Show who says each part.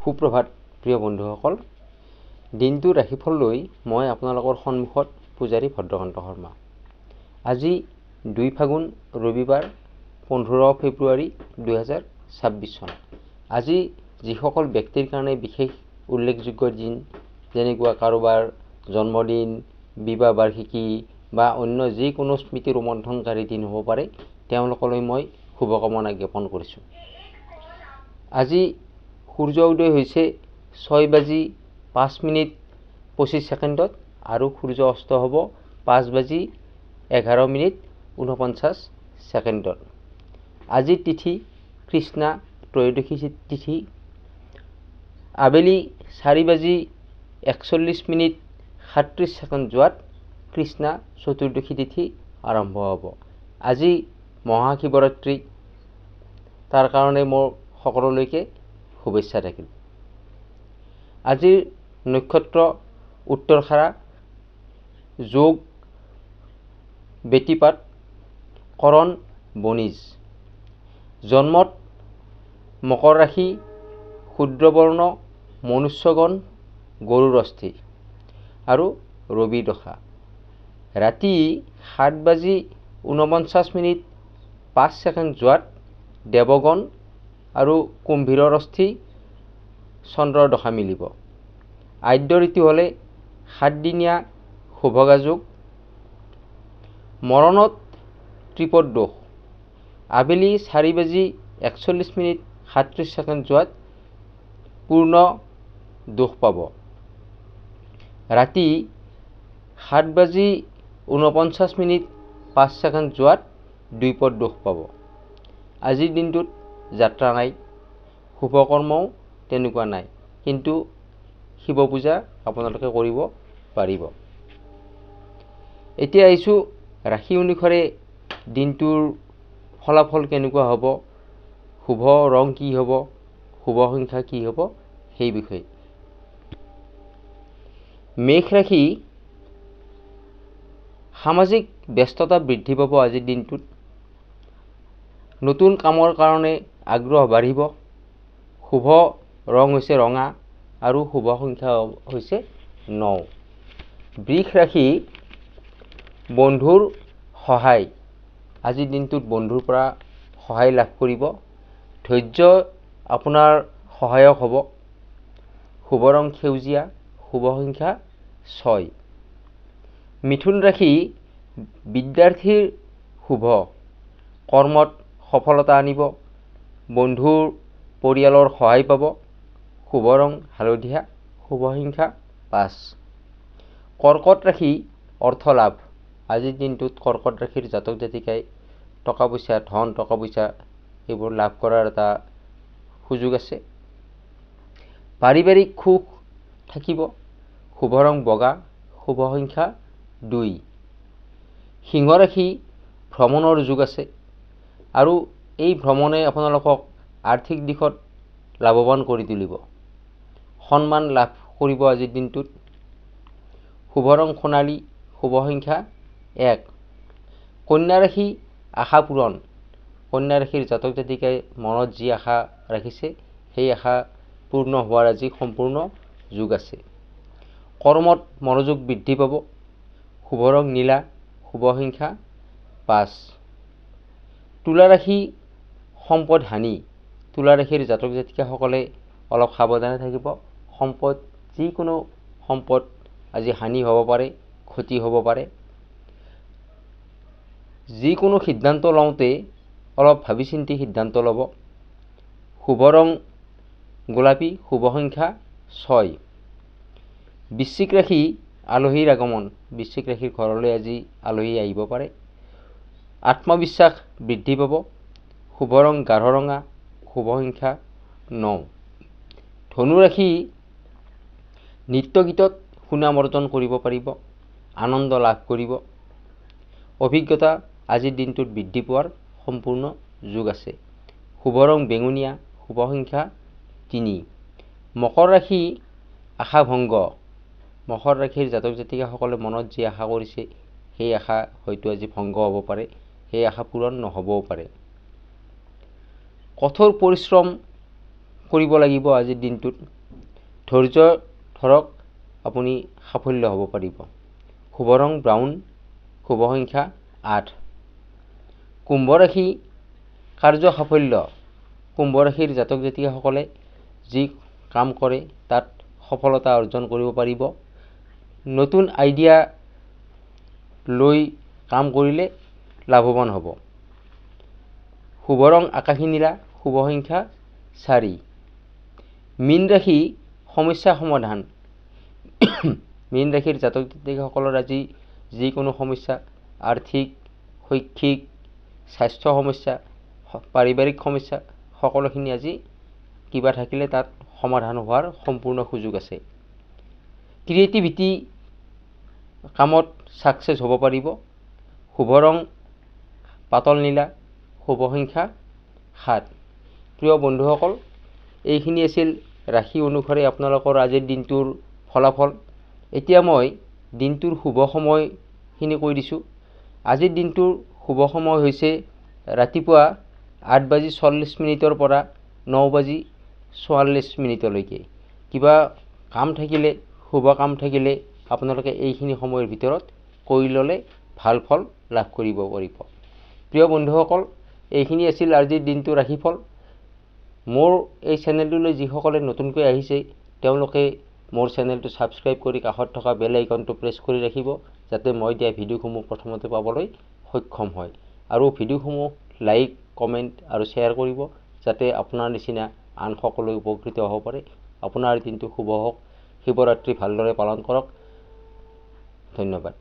Speaker 1: সুপ্ৰভাত প্ৰিয় বন্ধুসকল, দিনটো ৰাশিফল লৈ মই আপোনালোকৰ সন্মুখত পূজাৰী ভদ্ৰকান্ত শৰ্মা। আজি 2 ফাগুন ৰবিবাৰ 15 ফেব্ৰুৱাৰী 2026 চন। আজি যিসকল ব্যক্তিৰ কাৰণে বিশেষ উল্লেখযোগ্য দিন, যেনেকুৱা কাৰোবাৰ জন্মদিন, বিবাহ বাৰ্ষিকী বা অন্য যিকোনো স্মৃতি ৰোমন্থনকাৰী দিন হ'ব পাৰে, তেওঁলোকলৈ মই শুভকামনা জ্ঞাপন কৰিছোঁ। আজি সূৰ্য উদয় হৈছে 6:05:25 আৰু সূৰ্য অস্ত হ'ব 5:11:49। আজিৰ তিথি কৃষ্ণা ত্ৰয়োদশী তিথি। আবেলি 4:41:37 যোৱাত কৃষ্ণা চতুৰ্দশী তিথি আৰম্ভ হ'ব। আজি মহাশিৱৰাত্ৰি, তাৰ কাৰণে মোৰ সকলোলৈকে শুভেচ্ছা থাকিল। আজিৰ নক্ষত্ৰ উত্তৰখাৰা, যোগ বেতিপাত, কৰণ বণিজ। জন্মত মকৰ ৰাশি, শূদ্ৰবৰ্ণ, মনুষ্যগণ, গৰুৰ অস্থি আৰু ৰবি দশা। ৰাতি 7:49:05 যোৱাত দেৱগণ আৰু কুম্ভীৰৰ অস্থি, চন্দ্ৰৰ দশা মিলিব। আদ্য ঋতু হ'লে 7 দিনীয়া শুভগা যোগ। মৰণত ত্ৰিপদ দোষ। আবেলি 4:41:37 যোৱাত পূৰ্ণ দোষ পাব। ৰাতি 7:49:05 যোৱাত দ্বিপদ দোষ পাব। আজিৰ দিনটোত যাত্ৰা নাই, শুভকৰ্মও তেনেকুৱা নাই, কিন্তু শিৱ পূজা আপোনালোকে কৰিব পাৰিব। এতিয়া আহিছোঁ ৰাশি অনুসাৰে দিনটোৰ ফলাফল কেনেকুৱা হ'ব, শুভ ৰং কি হ'ব, শুভ সংখ্যা কি হ'ব, সেই বিষয়ে। মেষ ৰাশি, সামাজিক ব্যস্ততা বৃদ্ধি পাব আজিৰ দিনটোত। নতুন কামৰ কাৰণে আগ্ৰহ বাঢ়িব। শুভ ৰং হৈছে ৰঙা আৰু শুভ সংখ্যা হৈছে 9। বৃষ ৰাশি, বন্ধুৰ সহায়। আজিৰ দিনটোত বন্ধুৰ পৰা সহায় লাভ কৰিব। ধৈৰ্য আপোনাৰ সহায়ক হ'ব। শুভ ৰং সেউজীয়া, শুভ সংখ্যা 6। মিথুন ৰাশি, বিদ্যাৰ্থীৰ শুভ। কৰ্মত সফলতা আনিব। বন্ধুৰ পৰিয়ালৰ সহায় পাব। শুভ ৰং হালধীয়া, শুভ সংখ্যা 5। কৰ্কট ৰাশি, অৰ্থ লাভ। আজিৰ দিনটোত কৰ্কট ৰাশিৰ জাতক জাতিকাই টকা পইচা, ধন টকা পইচা এইবোৰ লাভ কৰাৰ এটা সুযোগ আছে। পাৰিবাৰিক সুখ থাকিব। শুভ ৰং বগা, শুভ সংখ্যা 2। সিংহ ৰাশি, ভ্ৰমণৰ যোগ আছে আৰু এই ভ্ৰমণে আপোনালোকক আৰ্থিক দিশত লাভৱান কৰি তুলিব। সন্মান লাভ কৰিব আজিৰ দিনটোত। শুভ ৰং সোণালী, শুভ সংখ্যা 1। কন্যা ৰাশি, আশা পূৰণ। কন্যা ৰাশিৰ জাতক জাতিকাই মনত যি আশা ৰাখিছে সেই আশা পূৰ্ণ হোৱাৰ আজি সম্পূৰ্ণ যোগ আছে। কৰ্মত মনোযোগ বৃদ্ধি পাব। শুভ ৰং নীলা, শুভ সংখ্যা 5। তুলা ৰাশি, সম্পদ হানি। তুলা ৰাশিৰ জাতক জাতিকাসকলে অলপ সাৱধানে থাকিব। যিকোনো সম্পদ আজি হানি হ'ব পাৰে, ক্ষতি হ'ব পাৰে। যিকোনো সিদ্ধান্ত লওঁতে অলপ ভাবি চিন্তি সিদ্ধান্ত ল'ব। শুভ ৰং গোলাপী, শুভ সংখ্যা 6। বৃশ্চিক ৰাশি, আলহীৰ আগমন। বৃশ্চিক ৰাশিৰ ঘৰলৈ আজি আলহী আহিব পাৰে। আত্মবিশ্বাস বৃদ্ধি পাব। শুভ ৰং গাঢ় ৰঙা, শুভ সংখ্যা 9। ধনু ৰাশি, নৃত্য গীতত সুনাম অৰ্জন কৰিব পাৰিব। আনন্দ লাভ কৰিব। অভিজ্ঞতা আজিৰ দিনটোত বৃদ্ধি পোৱাৰ সম্পূৰ্ণ যোগ আছে। শুভ ৰং বেঙুনীয়া, শুভ সংখ্যা 3। মকৰ ৰাশি, আশা ভংগ। মকৰ ৰাশিৰ জাতক জাতিকাসকলে মনত যি আশা কৰিছে সেই আশা হয়তো আজি ভংগ হ'ব পাৰে, সেই আশা পূৰণ নহ'বও পাৰে। কঠোৰ পৰিশ্ৰম কৰিব লাগিব আজিৰ দিনটোত। ধৈৰ্য ধৰক, আপুনি সাফল্য হ'ব পাৰিব। শুভ ৰং ব্ৰাউন, শুভ সংখ্যা 8। কুম্ভ ৰাশি কাৰ্য সাফল্য। কুম্ভ ৰাশিৰ জাতক জাতিকাসকলে যি কাম কৰে তাত সফলতা অৰ্জন কৰিব পাৰিব। নতুন আইডিয়া লৈ কাম কৰিলে লাভৱান হ'ব। শুভ ৰং আকাশী নীলা, শুভ সংখ্যা 4। মীন ৰাশি সমস্যা সমাধান। মীন ৰাশিৰ জাতক জাতিকাসকলৰ আজি যিকোনো সমস্যা, আৰ্থিক, শৈক্ষিক, স্বাস্থ্য সমস্যা, পাৰিবাৰিক সমস্যা সকলোখিনি আজি কিবা থাকিলে তাত সমাধান হোৱাৰ সম্পূৰ্ণ সুযোগ আছে। ক্ৰিয়েটিভিটি কামত ছাকচেছ হ'ব পাৰিব। শুভ ৰং পাতল নীলা, শুভ সংখ্যা 7। প্ৰিয় বন্ধুসকল, এইখিনি আছিল ৰাশি অনুসাৰে আপোনালোকৰ আজিৰ দিনটোৰ ফলাফল। এতিয়া মই দিনটোৰ শুভ সময়খিনি কৈ দিছোঁ। আজিৰ দিনটোৰ শুভ সময় হৈছে ৰাতিপুৱা 8:40 পৰা 9:44 কিবা কাম থাকিলে, শুভ কাম থাকিলে আপোনালোকে এইখিনি সময়ৰ ভিতৰত কৰি ল'লে ভাল ফল লাভ কৰিব পাৰিব। প্ৰিয় বন্ধুসকল, এইখিনি আছিল আজিৰ দিনটোৰ ৰাশিফল। মোৰ এই চেনেলটোলৈ যিসকলে নতুনকৈ আহিছে তেওঁলোকে মোৰ চেনেলটো ছাবস্ক্ৰাইব কৰি কাষত থকা বেল আইকনটো প্ৰেছ কৰি ৰাখিব, যাতে মই দিয়া ভিডিঅ'সমূহ প্ৰথমতে পাবলৈ সক্ষম হয়। আৰু ভিডিঅ'সমূহ লাইক, কমেণ্ট আৰু শ্বেয়াৰ কৰিব, যাতে আপোনাৰ নিচিনা আন সকলো উপকৃত হ'ব পাৰে। আপোনাৰ দিনটো শুভ হওক। শিৱৰাত্ৰি ভালদৰে পালন কৰক। ধন্যবাদ।